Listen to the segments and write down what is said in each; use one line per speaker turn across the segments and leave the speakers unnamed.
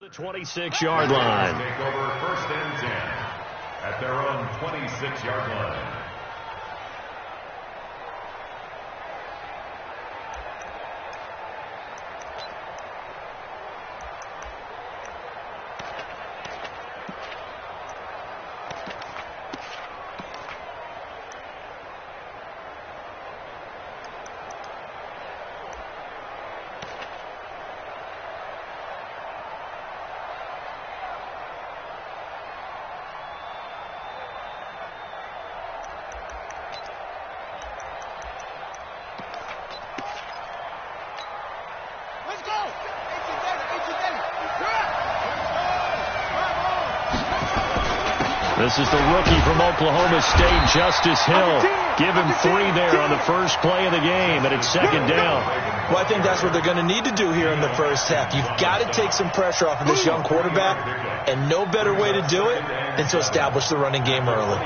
the 26-yard line.
Take over first and 10 at their own 26-yard line.
This is the rookie from Oklahoma State, Justice Hill. Give him 3 there on the first play of the game, and it's second down.
Well, I think that's what they're going to need to do here in the first half. You've got to take some pressure off of this young quarterback, and no better way to do it than to establish the running game early.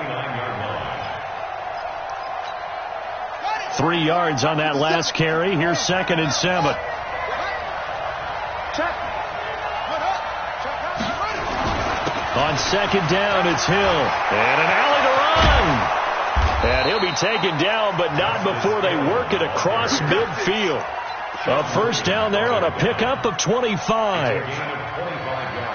3 yards on that last carry. Here's second and 7. On second down, it's Hill. And an alley to run. And he'll be taken down, but not before they work it across midfield. A first down there on a pickup of 25.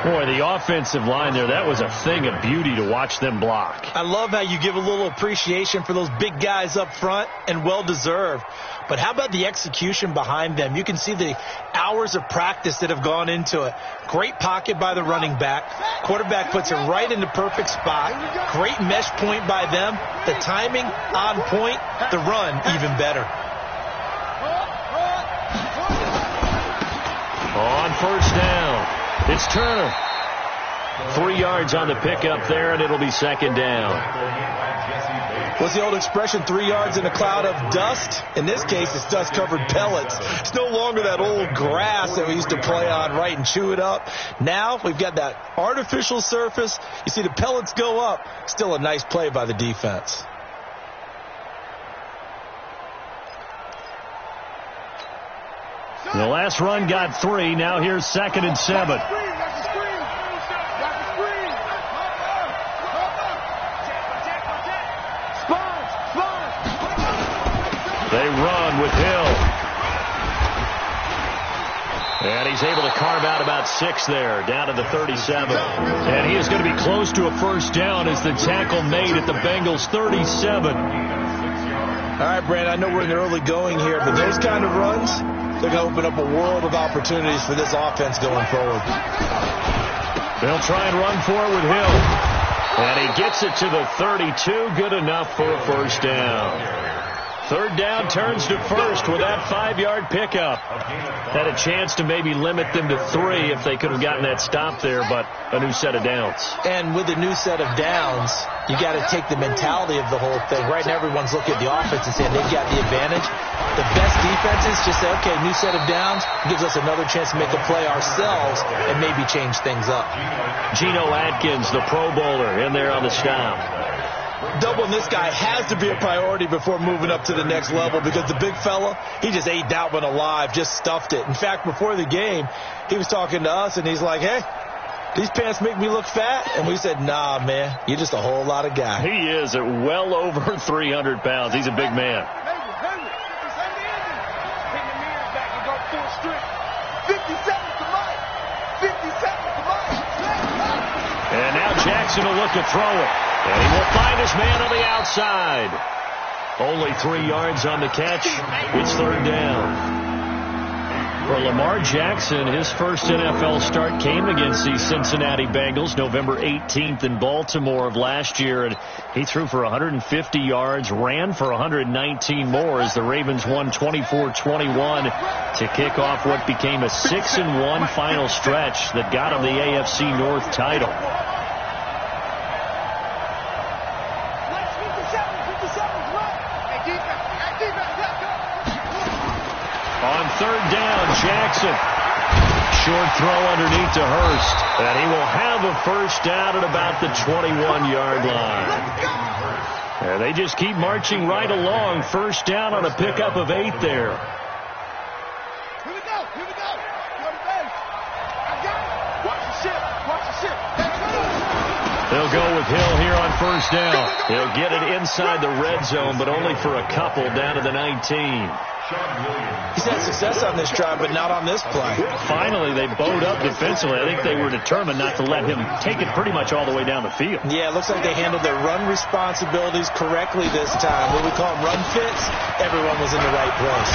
Boy, the offensive line there, that was a thing of beauty to watch them block.
I love how you give a little appreciation for those big guys up front, and well-deserved. But how about the execution behind them? You can see the hours of practice that have gone into it. Great pocket by the running back. Quarterback puts it right in the perfect spot. Great mesh point by them. The timing on point. The run even better.
On first down, it's Turner. 3 yards on the pickup there, and it'll be second down.
What's the old expression, 3 yards in a cloud of dust? In this case, it's dust-covered pellets. It's no longer that old grass that we used to play on, right, and chew it up. Now we've got that artificial surface. You see the pellets go up. Still a nice play by the defense.
The last run got 3. Now here's second and 7. They run with Hill. And he's able to carve out about 6 there, down to the 37. And he is going to be close to a first down as the tackle made at the Bengals' 37.
All right, Brandon, I know we're in the early going here, but those kind of runs, they're going to open up a world of opportunities for this offense going forward.
They'll try and run for it with Hill. And he gets it to the 32. Good enough for a first down. Third down turns to first with that 5-yard pickup. Had a chance to maybe limit them to 3 if they could have gotten that stop there, but a new set of downs.
And with a new set of downs, you got to take the mentality of the whole thing. Right now, everyone's looking at the offense and saying they've got the advantage. The best defenses just say, okay, new set of downs gives us another chance to make a play ourselves and maybe change things up.
Geno Atkins, the Pro Bowler, in there on the stop.
Doubling this guy has to be a priority before moving up to the next level, because the big fella, he just ate that one alive, just stuffed it. In fact, before the game, he was talking to us, and he's like, hey, these pants make me look fat? And we said, nah, man, you're just a whole lot of guy.
He is at well over 300 pounds. He's a big man. And now Jackson will look to throw it. And he will find his man on the outside. Only 3 yards on the catch. It's third down. For Lamar Jackson, his first NFL start came against the Cincinnati Bengals November 18th in Baltimore of last year. And he threw for 150 yards, ran for 119 more as the Ravens won 24-21 to kick off what became a 6-1 final stretch that got him the AFC North title. On third down, Jackson. Short throw underneath to Hurst. And he will have a first down at about the 21-yard line. And they just keep marching right along. First down on a pickup of 8 there.
Here we go. Go to base. I got it. Watch the ship.
They'll go with Hill here on first down. He'll get it inside the red zone, but only for a couple down to the 19.
He's had success on this drive, but not on this play.
Finally, they bowed up defensively. I think they were determined not to let him take it pretty much all the way down the field.
Yeah, it looks like they handled their run responsibilities correctly this time. What we call them run fits, everyone was in the right place.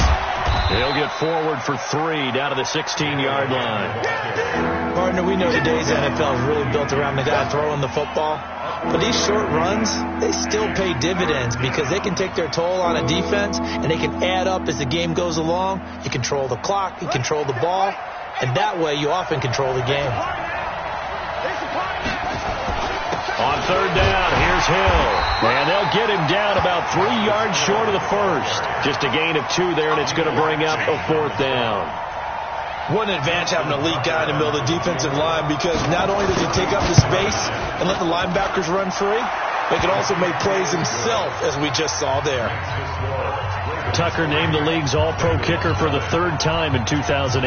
He'll get forward for 3 down to the 16-yard line.
Partner, we know today's NFL is really built around the guy throwing the football. But these short runs, they still pay dividends because they can take their toll on a defense, and they can add up as the game goes along. You control the clock, you control the ball, and that way you often control the game.
On third down, here's Hill. And they'll get him down about 3 yards short of the first. Just a gain of 2 there, and it's going to bring up a 4th down.
What an advantage having a elite guy in the middle of the defensive line, because not only does he take up the space and let the linebackers run free, but he can also make plays himself, as we just saw there.
Tucker named the league's all-pro kicker for the 3rd time in 2018.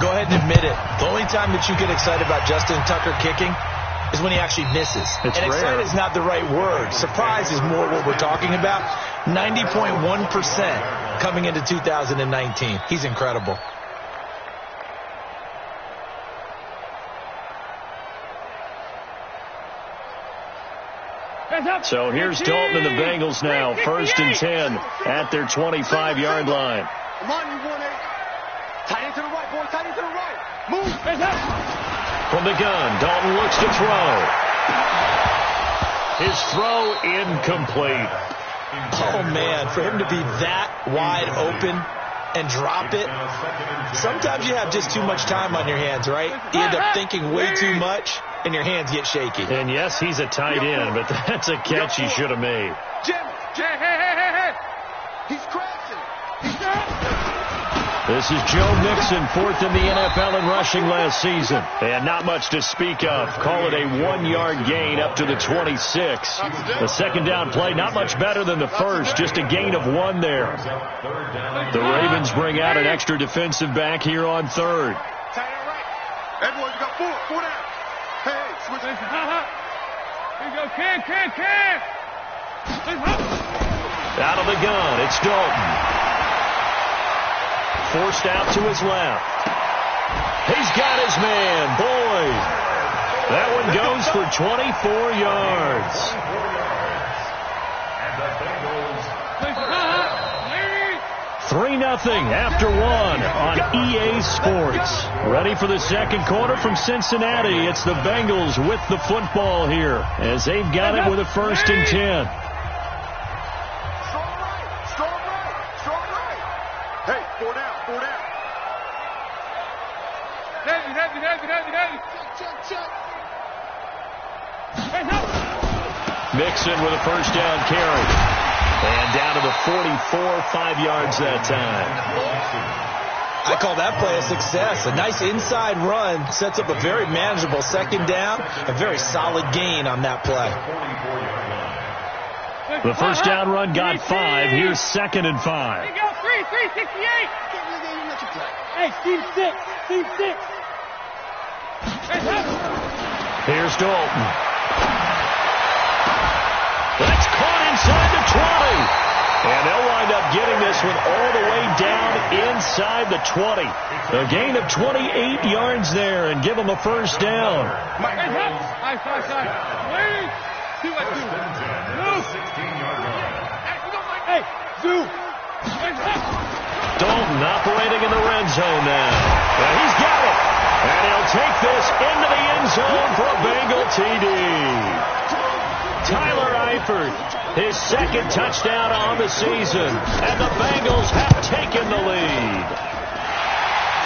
Go ahead and admit it. The only time that you get excited about Justin Tucker kicking is when he actually misses.
It's
and
rare.
excited is not the right word. Surprise is more what we're talking about. 90.1% coming into 2019. He's incredible.
So here's Dalton and the Bengals now. 1st and 10 at their 25-yard line.
Come on, you 1-8. Tight end to the right, boy. Tight end to the right. Move.
From the gun, Dalton looks to throw. His throw incomplete.
Oh, man, for him to be that wide open and drop it, sometimes you have just too much time on your hands, right? You end up thinking way too much, and your hands get shaky.
And yes, he's a tight end, but that's a catch he should have made.
Jim, hey. He's crashing.
This is Joe Mixon, 4th in the NFL in rushing last season. And not much to speak of. Call it a 1-yard gain up to the 26. The second down play, not much better than the first, just a gain of 1 there. The Ravens bring out an extra defensive back here on 3rd.
Tight end right. Everyone, you got 4 down. Hey, switch. Here you go, Ken.
Out of the gun, it's Dalton. Forced out to his left. He's got his man, Boyd. That one goes for 24 yards. And the Bengals 3-0 after 1 on EA Sports. Ready for the second quarter from Cincinnati. It's the Bengals with the football here as they've got it with a 1st and 10.
Hey, 4 down. Heavy. Check.
Mixon with a 1st down carry. And down to the 44, 5 yards that time.
I call that play a success. A nice inside run sets up a very manageable 2nd down. A very solid gain on that play.
The 1st down run got 5. Here's 2nd and 5.
Here you go, 368. Hey, Steve 6.
Here's Dalton. That's caught inside the 20. And they'll wind up getting this one all the way down inside the 20. A gain of 28 yards there and give them a 1st down.
Hey, Zoo.
Dalton operating in the red zone now. And he's got it. And he'll take this into the end zone for a Bengal TD. Tyler Eifert, his 2nd touchdown on the season. And the Bengals have taken the lead.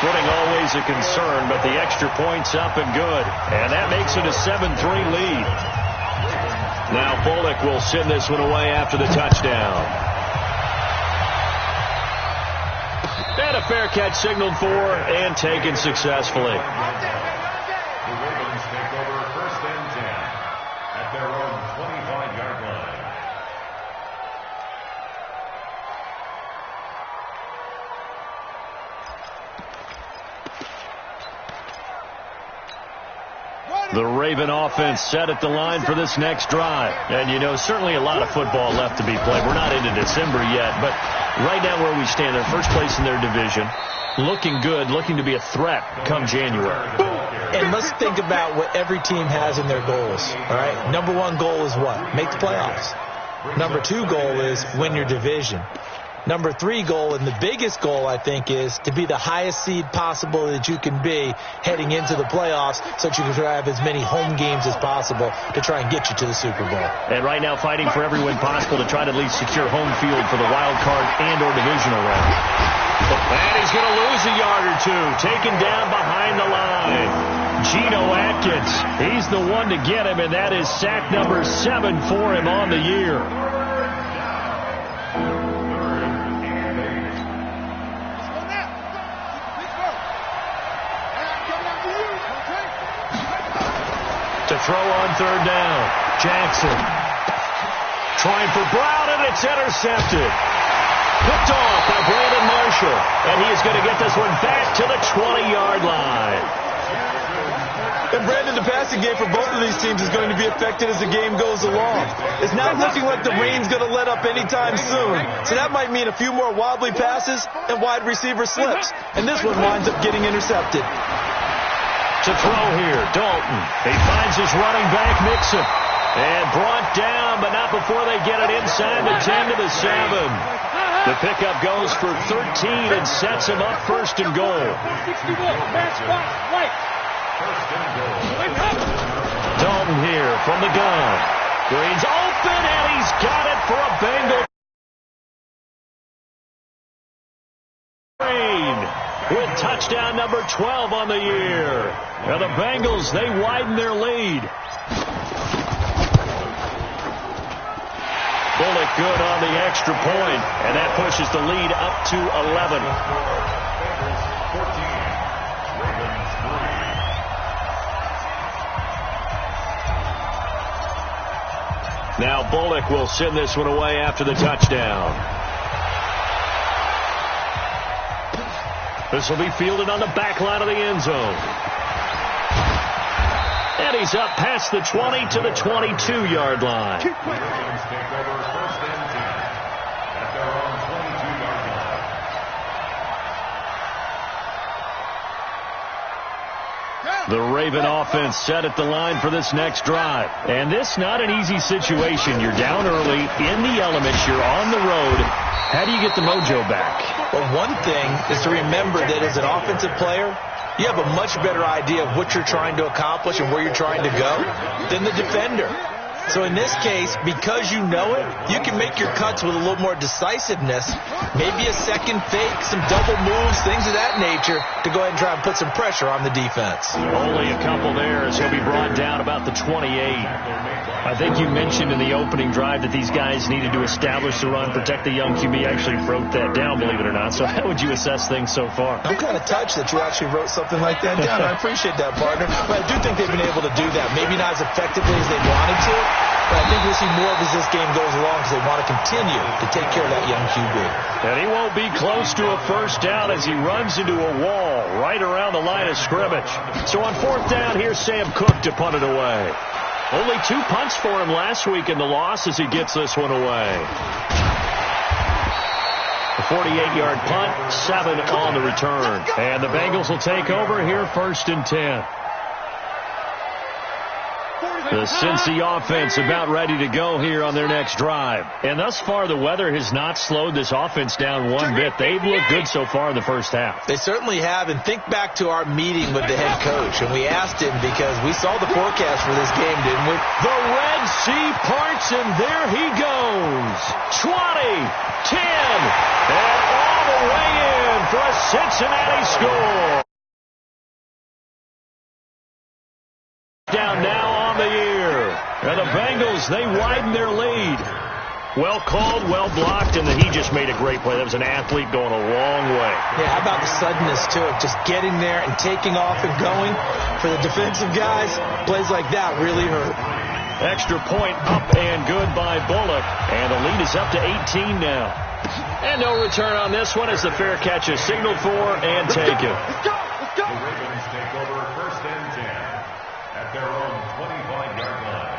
Footing always a concern, but the extra point's up and good. And that makes it a 7-3 lead. Now Bullock will send this one away after the touchdown. And a fair catch signaled for and taken successfully.
The Ravens take over 1st and 10 at their own 25-yard line.
The Raven offense set at the line for this next drive. And, you know, certainly a lot of football left to be played. We're not into December yet, but right now where we stand, they're first place in their division. Looking good, looking to be a threat come January.
And let's think about what every team has in their goals, all right? Number one goal is what? Make the playoffs. Number two goal is win your division. Number three goal, and the biggest goal, I think, is to be the highest seed possible that you can be heading into the playoffs so that you can have as many home games as possible to try and get you to the Super Bowl.
And right now fighting for every win possible to try to at least secure home field for the wild card and or divisional round. And he's going to lose a yard or two, taken down behind the line. Geno Atkins, he's the one to get him, and that is sack number 7 for him on the year. To throw on third down, Jackson trying for Brown, and it's intercepted. Picked off by Brandon Marshall, and he is going to get this one back to the 20-yard line.
And Brandon, the passing game for both of these teams is going to be affected as the game goes along. It's not looking like the rain's going to let up anytime soon. So that might mean a few more wobbly passes and wide receiver slips. And this one winds up getting intercepted.
To throw here, Dalton. He finds his running back, Mixon. And brought down, but not before they get it inside the 10 to the 7. The pickup goes for 13 and sets him up first and goal. Dalton here from the gun. Green's open, and he's got it for a Bengal. With touchdown number 12 on the year. And the Bengals, they widen their lead. Bullock good on the extra point, and that pushes the lead up to 11. Now Bullock will send this one away after the touchdown. This will be fielded on the back line of the end zone. And he's up past the 20 to the 22-yard line. The Raven offense set at the line for this next drive. And this not an easy situation. You're down early, in the elements, you're on the road. How do you get the mojo back?
Well, one thing is to remember that as an offensive player, you have a much better idea of what you're trying to accomplish and where you're trying to go than the defender. So in this case, because you know it, you can make your cuts with a little more decisiveness, maybe a second fake, some double moves, things of that nature, to go ahead and try and put some pressure on the defense.
Only a couple there as he'll be brought down about the 28. I think you mentioned in the opening drive that these guys needed to establish the run, protect the young QB. I actually wrote that down, believe it or not. So how would you assess things so far?
I'm kind of touched that you actually wrote something like that down. I appreciate that, partner. But I do think they've been able to do that. Maybe not as effectively as they wanted to, but I think we'll see more of as this game goes along because they want to continue to take care of that young QB.
And he won't be close to a first down as he runs into a wall right around the line of scrimmage. So on fourth down, here's Sam Cook to punt it away. Only 2 punts for him last week in the loss as he gets this one away. A 48-yard punt, 7 on the return. And the Bengals will take over here first and 10. The Cincy offense about ready to go here on their next drive. And thus far, the weather has not slowed this offense down one bit. They've looked good so far in the first half.
They certainly have. And think back to our meeting with the head coach. And we asked him because we saw the forecast for this game, didn't we?
The Red Sea parts, and there he goes. 20, 10, and all the way in for a Cincinnati score. Down now on the year. And the Bengals, they widen their lead. Well called, well blocked, and he just made a great play. That was an athlete going a long way.
Yeah, how about the suddenness, too, of just getting there and taking off and going? For the defensive guys, plays like that really hurt.
Extra point up and good by Bullock. And the lead is up to 18 now. And no return on this one as the fair catch is signaled for and taken.
The Ravens take over first and 10 at their own 25-yard line.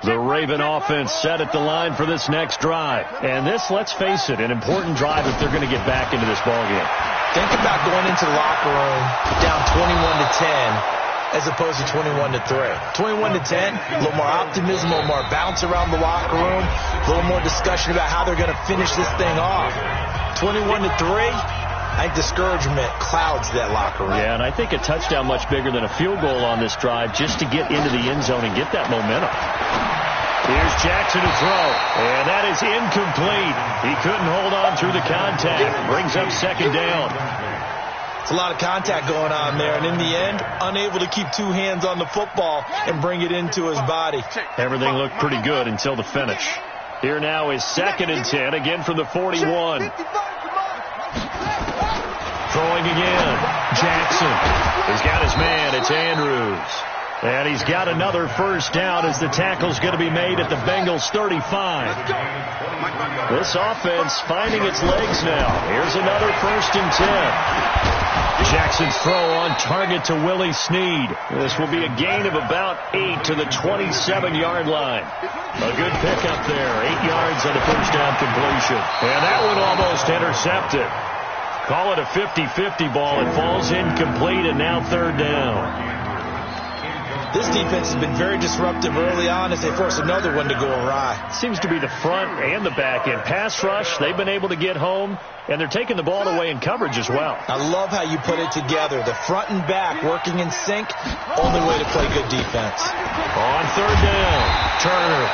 The Raven offense set at the line for this next drive. And this, let's face it, an important drive if they're going to get back into this ballgame.
Think about going into the locker room down 21-10 as opposed to 21-3. 21-10, a little more optimism, a little more bounce around the locker room, a little more discussion about how they're going to finish this thing off. 21-3, I think discouragement clouds that locker room.
Yeah, and I think a touchdown much bigger than a field goal on this drive just to get into the end zone and get that momentum. Here's Jackson to throw, and that is incomplete. He couldn't hold on through the contact. Brings up second down.
It's a lot of contact going on there, and in the end, unable to keep two hands on the football and bring it into his body.
Everything looked pretty good until the finish. Here now is 2nd and 10, again from the 41. Throwing again. Jackson. He's got his man. It's Andrews. And he's got another first down as the tackle's going to be made at the Bengals 35. This offense finding its legs now. Here's another 1st and 10. Jackson's throw on target to Willie Snead. This will be a gain of about 8 to the 27-yard line. A good pickup there. 8 yards on the first down completion. And that one almost intercepted. Call it a 50-50 ball. It falls incomplete, and now 3rd down.
This defense has been very disruptive early on as they force another one to go awry.
Seems to be the front and the back end. Pass rush, they've been able to get home, and they're taking the ball away in coverage as well.
I love how you put it together. The front and back working in sync, only way to play good defense.
On 3rd down, Turner.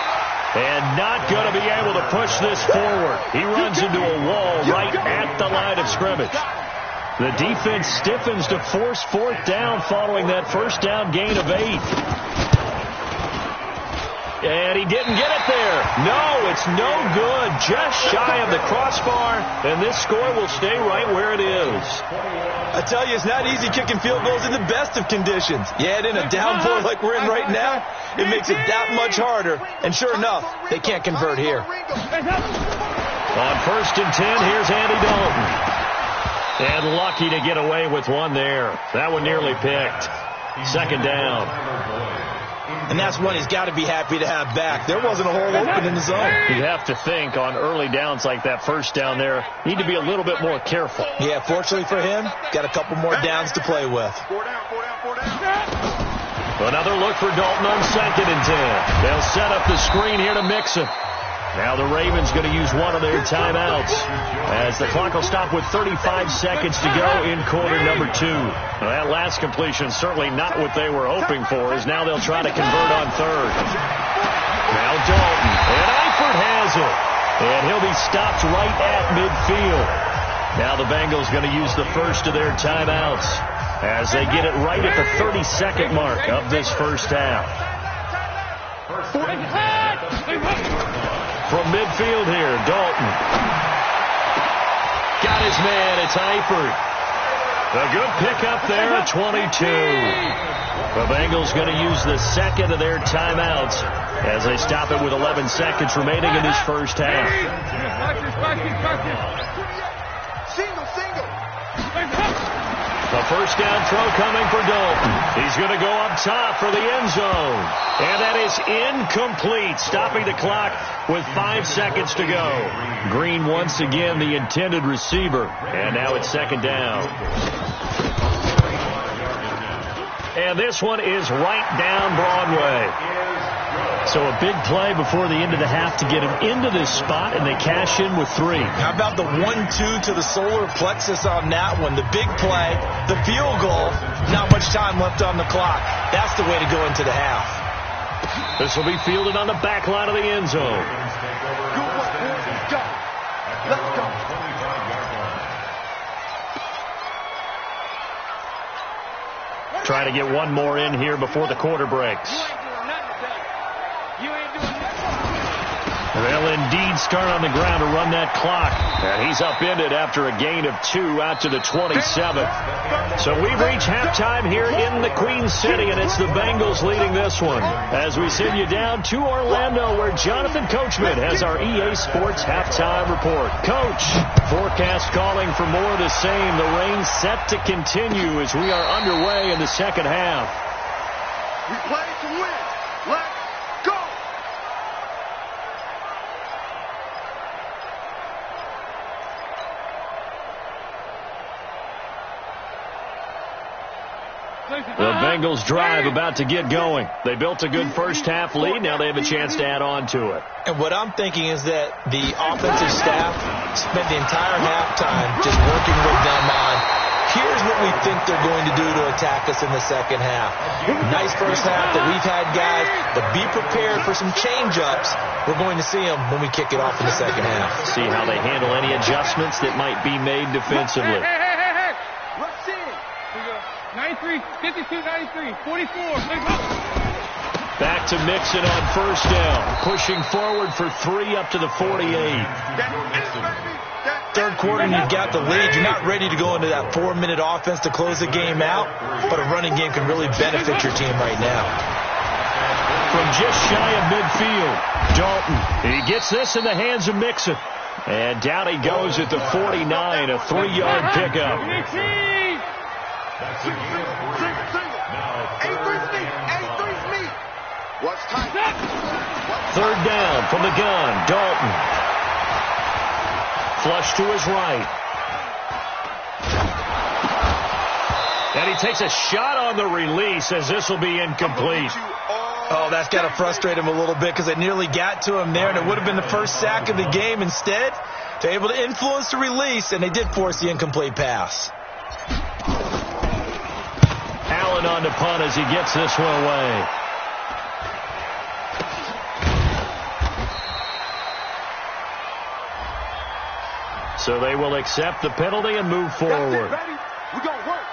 And not going to be able to push this forward. He runs into a wall right at the line of scrimmage. The defense stiffens to force 4th down following that first down gain of 8. And he didn't get it there. No, it's no good. Just shy of the crossbar, and this score will stay right where it is.
I tell you, it's not easy kicking field goals in the best of conditions. You add in a downpour like we're in right now, it makes it that much harder. And sure enough, they can't convert here.
On 1st and 10, here's Andy Dalton. And lucky to get away with one there. That one nearly picked. 2nd down.
And that's one he's got to be happy to have back. There wasn't a hole open in the zone.
You have to think on early downs like that first down there, need to be a little bit more careful.
Yeah, fortunately for him, got a couple more downs to play with.
Another look for Dalton on 2nd and 10. They'll set up the screen here to Mixon. Now the Ravens going to use one of their timeouts as the clock will stop with 35 seconds to go in quarter number 2. Well, that last completion certainly not what they were hoping for, as now they'll try to convert on 3rd. Now Dalton, and Eifert has it, and he'll be stopped right at midfield. Now the Bengals going to use the first of their timeouts as they get it right at the 30-second mark of this first half. From midfield here, Dalton. Got his man, it's Eifert. A good pickup there at 22. The Bengals going to use the second of their timeouts as they stop it with 11 seconds remaining in this first half. A first down throw coming for Dalton. He's going to go up top for the end zone. And that is incomplete, stopping the clock with 5 seconds to go. Green once again the intended receiver. And now it's 2nd down. And this one is right down Broadway. So a big play before the end of the half to get him into this spot, and they cash in with 3.
How about the 1-2 to the solar plexus on that one? The big play, the field goal, not much time left on the clock. That's the way to go into the half.
This will be fielded on the back line of the end zone.
Let's go.
Trying to get one more in here before the quarter breaks. They'll indeed start on the ground to run that clock. And he's upended after a gain of 2 out to the 27. So we've reached halftime here in the Queen City, and it's the Bengals leading this one. As we send you down to Orlando, where Jonathan Coachman has our EA Sports halftime report. Coach, forecast calling for more of the same. The rain set to continue as we are underway in the second half.
We play to win. Let's go.
The Bengals drive about to get going. They built a good first-half lead. Now they have a chance to add on to it.
And what I'm thinking is that the offensive staff spent the entire halftime just working with them on, here's what we think they're going to do to attack us in the second half. Nice first half that we've had, guys, but be prepared for some change-ups. We're going to see them when we kick it off in the second half.
See how they handle any adjustments that might be made defensively.
Rush in.
93, 52, 93, 44.
Back to Mixon on first down. Pushing forward for 3 up to the 48.
Third quarter, you've got the lead. You're not ready to go into that 4-minute offense to close the game out, but a running game can really benefit your team right now.
From just shy of midfield, Dalton. He gets this in the hands of Mixon. And down he goes at the 49, a 3-yard pickup.
That's a gain of 3. Now
A3's me. What's tight?
Third down from the gun, Dalton. Flush to his right. And he takes a shot on the release as this will be incomplete.
Oh, that's got to frustrate him a little bit because it nearly got to him there, and it would have been the first sack of the game. Instead, they're able to influence the release, and they did force the incomplete pass.
Allen on the punt as he gets this one away. So they will accept the penalty and move forward.
Ready? We're going to work.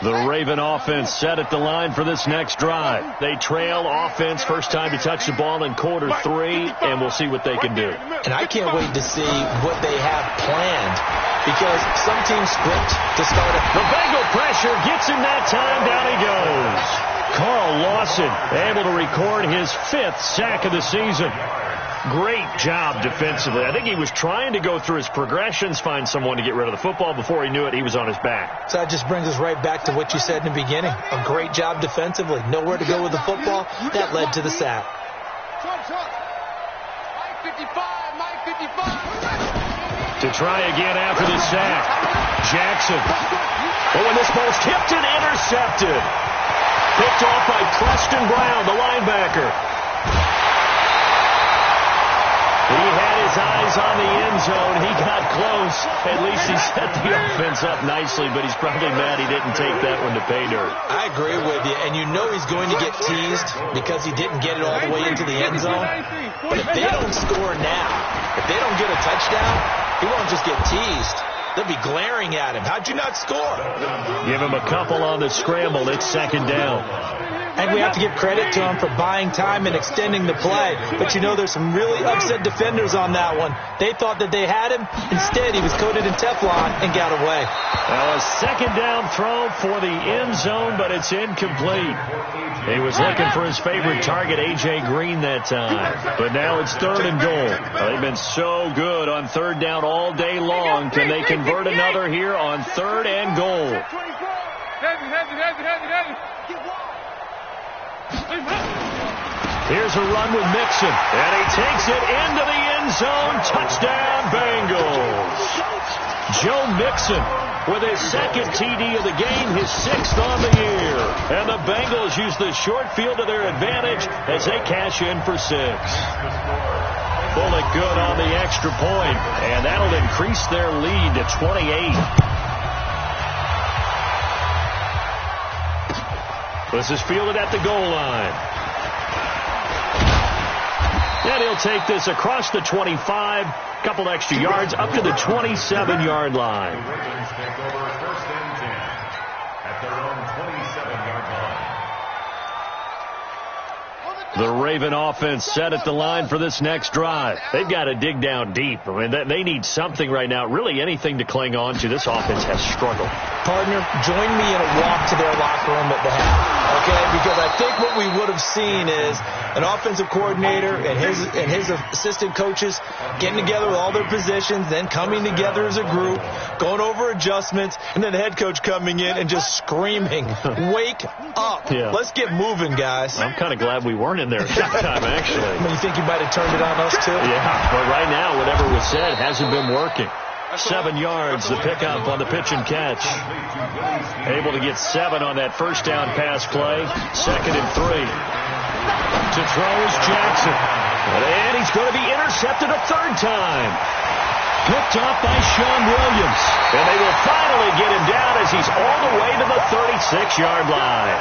The Raven offense set at the line for this next drive. They trail offense first time to touch the ball in quarter 3, and we'll see what they can do.
And I can't wait to see what they have planned because some teams sprint to start it.
The Bengal pressure gets him that time. Down he goes. Carl Lawson able to record his 5th sack of the season. Great job defensively. I think he was trying to go through his progressions, find someone to get rid of the football. Before he knew it, he was on his back.
So that just brings us right back to what you said in the beginning. A great job defensively. Nowhere to go with the football. That led to the sack.
Mike 55.
To try again after the sack. Jackson. Oh, and this ball's tipped and intercepted. Picked off by Preston Brown, the linebacker. He had his eyes on the end zone. He got close. At least he set the offense up nicely, but he's probably mad he didn't take that one to pay dirt.
I agree with you, and you know he's going to get teased because he didn't get it all the way into the end zone. But if they don't score now, if they don't get a touchdown, he won't just get teased. They'll be glaring at him. How'd you not score?
Give him a couple on the scramble. It's second down.
And we have to give credit to him for buying time and extending the play. But you know there's some really upset defenders on that one. They thought that they had him. Instead, he was coated in Teflon and got away.
Well, a second down throw for the end zone, but it's incomplete. He was looking for his favorite target, A.J. Green, that time. But now it's 3rd and goal. They've been so good on 3rd down all day long. Can they convert another here on 3rd and goal? Here's a run with Mixon, and he takes it into the end zone. Touchdown, Bengals. Joe Mixon with his 2nd TD of the game, his 6th on the year. And the Bengals use the short field to their advantage as they cash in for 6. Bullock good on the extra point, and that'll increase their lead to 28. This is fielded at the goal line. And he'll take this across the 25, couple extra yards, up to the 27-yard line.
The Ravens take over 1st and 10 at their own 27-yard
The Raven offense set at the line for this next drive. They've got to dig down deep. I mean, they need something right now, really anything to cling on to. This offense has struggled.
Partner, join me in a walk to their locker room at the half, okay? Because I think what we would have seen is an offensive coordinator and his assistant coaches getting together with all their positions, then coming together as a group, going over adjustments, and then the head coach coming in and just screaming, "Wake up.
Yeah.
Let's get moving, guys."
I'm kind of glad we weren't in there at that time, actually.
I mean, you think you might have turned it on us, too?
Yeah, but right now, whatever was said hasn't been working. 7 yards, the pickup on the pitch and catch. Able to get 7 on that first down pass play. 2nd and 3. To throw is Jackson. And he's going to be intercepted a 3rd time. Picked off by Sean Williams. And they will finally get him down as he's all the way to the 36-yard line.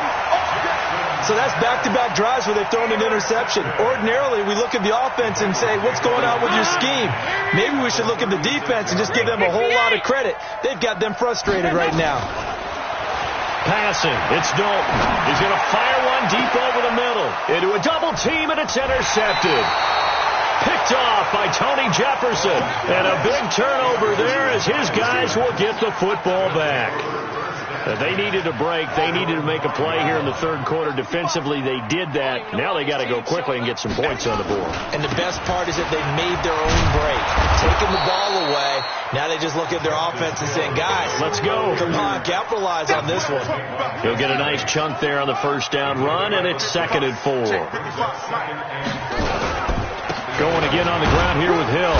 So that's back-to-back drives where they've thrown an interception. Ordinarily, we look at the offense and say, what's going on with your scheme? Maybe we should look at the defense and just give them a whole lot of credit. They've got them frustrated right now.
Passing. It's Dalton. He's going to fire one deep over the middle. Into a double team, and it's intercepted. Picked off by Tony Jefferson. And a big turnover there as his guys will get the football back. They needed a break. They needed to make a play here in the 3rd quarter. Defensively, they did that. Now they got to go quickly and get some points on the board.
And the best part is that they made their own break. Taking the ball away. Now they just look at their offense and saying, guys,
let's go.
Come on, capitalize on this one.
He'll get a nice chunk there on the first down run, and it's 2nd and 4. Going again on the ground here with Hill.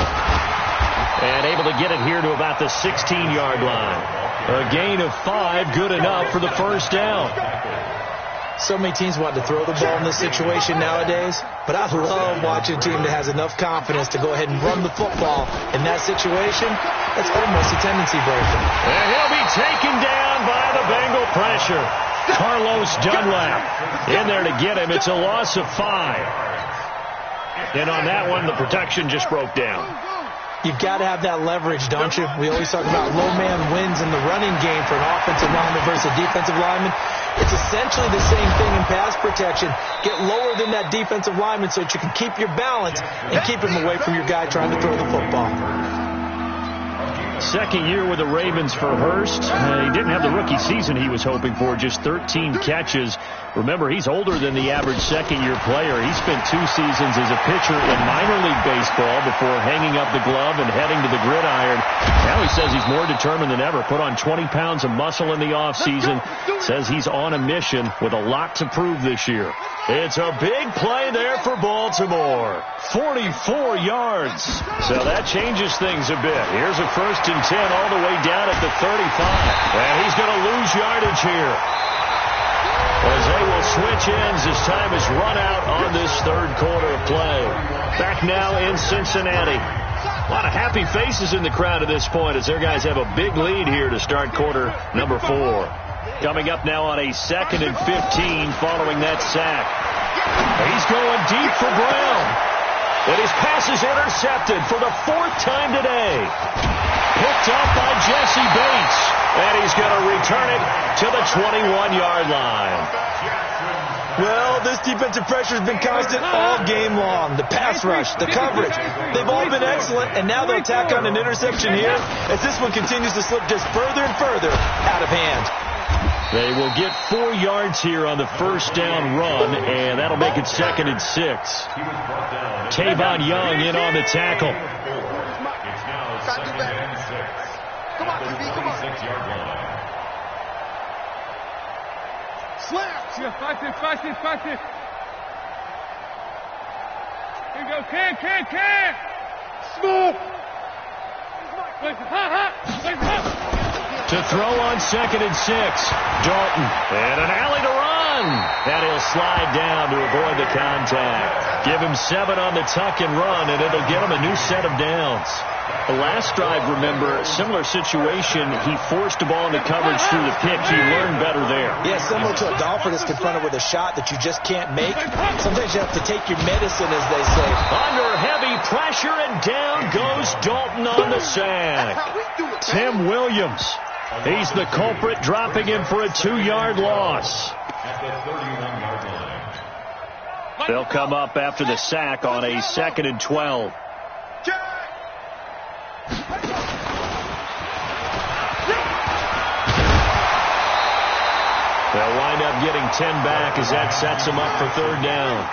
And able to get it here to about the 16-yard line. A gain of 5, good enough for the first down.
So many teams want to throw the ball in this situation nowadays, but I love watching a team that has enough confidence to go ahead and run the football in that situation. That's almost a tendency breaker.
And he'll be taken down by the Bengal pressure. Carlos Dunlap in there to get him. It's a loss of 5. And on that one, the protection just broke down.
You've got to have that leverage, don't you? We always talk about low man wins in the running game for an offensive lineman versus a defensive lineman. It's essentially the same thing in pass protection. Get lower than that defensive lineman so that you can keep your balance and keep him away from your guy trying to throw the football.
2nd year with the Ravens for Hurst. He didn't have the rookie season he was hoping for, just 13 catches. Remember, he's older than the average 2nd-year player. He spent 2 seasons as a pitcher in minor league baseball before hanging up the glove and heading to the gridiron. Now he says he's more determined than ever. Put on 20 pounds of muscle in the offseason. Says he's on a mission with a lot to prove this year. It's a big play there for Baltimore. 44 yards. So that changes things a bit. Here's a 1st and 10 all the way down at the 35. And he's going to lose yardage here, as they will switch ends as time is run out on this 3rd quarter of play. Back now in Cincinnati. A lot of happy faces in the crowd at this point as their guys have a big lead here to start quarter number 4. Coming up now on a 2nd and 15 following that sack. He's going deep for Brown. And his pass is intercepted for the 4th time today. Picked up by Jesse Bates. And he's going to return it to the 21-yard line.
Well, this defensive pressure has been constant all game long. The pass rush, the coverage, they've all been excellent, and now they'll tack on an interception here as this one continues to slip just further and further out of hand.
They will get 4 yards here on the first down run, and that'll make it 2nd and 6. Tavon Young in on the tackle.
It's now 2nd and 6. Come on, come on. 6-yard line.
Slap! Yeah, watch it. Here you go, can!
Smooth!
To throw on 2nd and 6. Dalton. And an alley to run. And he'll slide down to avoid the contact. Give him 7 on the tuck and run, and it'll get him a new set of downs. The last drive, remember, similar situation. He forced the ball into coverage through the pitch. He learned better there.
Yeah, similar to a golfer that's confronted with a shot that you just can't make. Sometimes you have to take your medicine, as they say.
Under heavy pressure, and down goes Dalton on the sack. Tim Williams. He's the culprit, dropping him for a 2-yard loss.
At the 31-yard line.
They'll come up after the sack on a 2nd and 12. They'll wind up getting 10 back as that sets them up for 3rd down.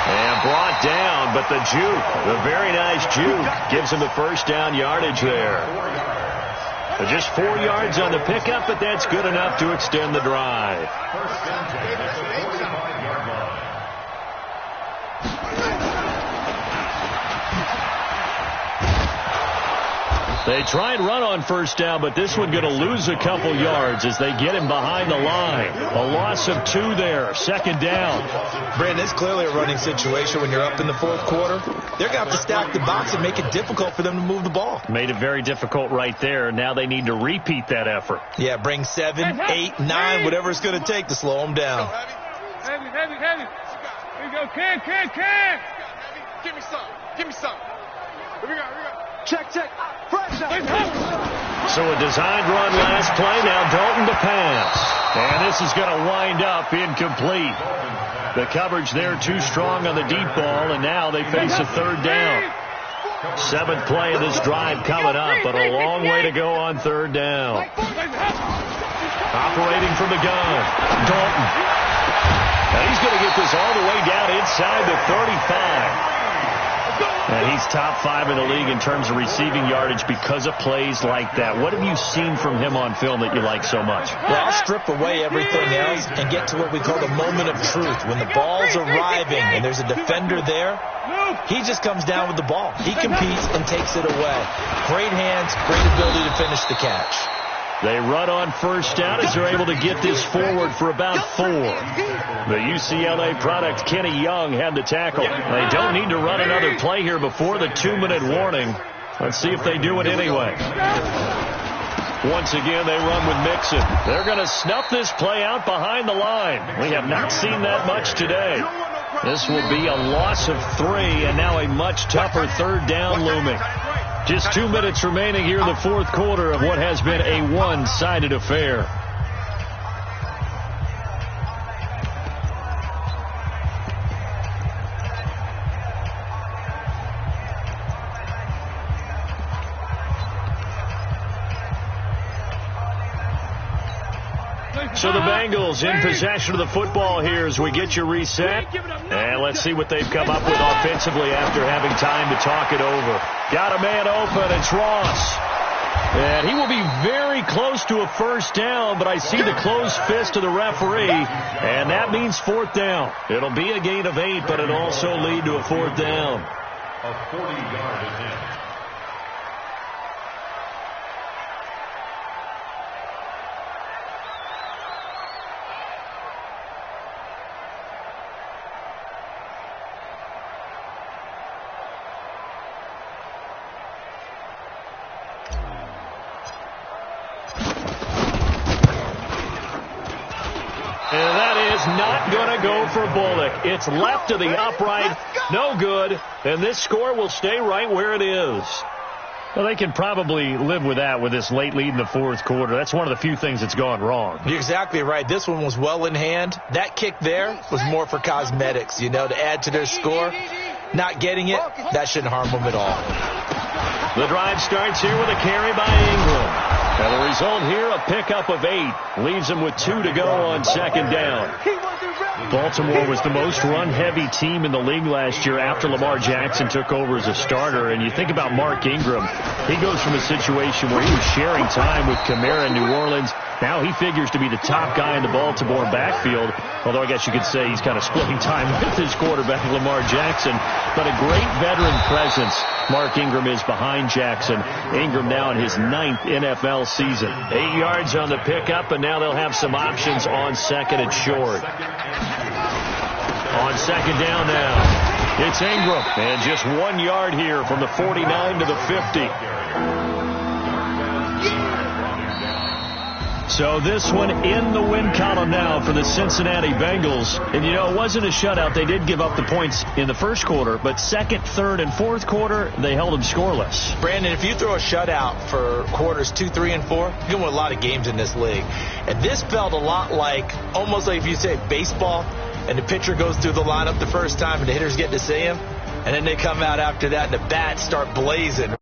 And brought down, but the juke, the very nice juke, gives him the 1st down yardage there. But just 4 yards on the pickup, but that's good enough to extend the drive. They try and run on 1st down, but this one going to lose a couple yards as they get him behind the line. A loss of 2 there, 2nd down.
Brandon, it's clearly a running situation when you're up in the 4th quarter. They're going to have to stack the box and make it difficult for them to move the ball.
Made it very difficult right there. Now they need to repeat that effort.
Yeah, bring 7, 8, 9, whatever it's going to take to slow them down.
Heavy. Here you go, Ken.
Give me some. Here we go. Check.
So a designed run last play. Now Dalton to pass. And this is going to wind up incomplete. The coverage there too strong on the deep ball, and now they face a 3rd down. 7th play of this drive coming up, but a long way to go on 3rd down. Operating from the gun, Dalton. And he's going to get this all the way down inside the 35. And he's top 5 in the league in terms of receiving yardage because of plays like that. What have you seen from him on film that you like so much?
Well, I'll strip away everything else and get to what we call the moment of truth. When the ball's arriving and there's a defender there, he just comes down with the ball. He competes and takes it away. Great hands, great ability to finish the catch.
They run on 1st down as they're able to get this forward for about 4. The UCLA product, Kenny Young, had the tackle. They don't need to run another play here before the 2-minute warning. Let's see if they do it anyway. Once again, they run with Mixon. They're going to snuff this play out behind the line. We have not seen that much today. This will be a loss of 3, and now a much tougher 3rd down looming. Just 2 minutes remaining here in the 4th quarter of what has been a one-sided affair. So the Bengals in possession of the football here as we get you reset. And let's see what they've come up with offensively after having time to talk it over. Got a man open. It's Ross. And he will be very close to a 1st down, but I see the closed fist of the referee, and that means 4th down. It'll be a gain of 8, but it'll also lead to a 4th down.
A 40-yard attempt.
And that is not going to go for Bullock. It's left to the upright. No good. And this score will stay right where it is. Well, they can probably live with that with this late lead in the 4th quarter. That's one of the few things that's gone wrong.
You're exactly right. This one was well in hand. That kick there was more for cosmetics, to add to their score. Not getting it, that shouldn't harm them at all.
The drive starts here with a carry by Ingram. And the result here, a pickup of 8. Leaves them with 2 to go on 2nd down. Baltimore was the most run-heavy team in the league last year after Lamar Jackson took over as a starter. And you think about Mark Ingram. He goes from a situation where he was sharing time with Kamara in New Orleans. Now he figures to be the top guy in the Baltimore backfield. Although I guess you could say he's kind of splitting time with his quarterback, Lamar Jackson. But a great veteran presence Mark Ingram is behind Jackson. Ingram now in his 9th NFL season. 8 yards on the pickup, and now they'll have some options on 2nd and short. On 2nd down now, it's Ingram. And just 1 yard here from the 49 to the 50. So this one in the win column now for the Cincinnati Bengals. And, it wasn't a shutout. They did give up the points in the first quarter, but second, third, and fourth quarter, they held them scoreless.
Brandon, if you throw a shutout for quarters 2, 3, and 4, you can win a lot of games in this league. And this felt a lot almost like if you say baseball, and the pitcher goes through the lineup the first time, and the hitters get to see him, and then they come out after that, and the bats start blazing.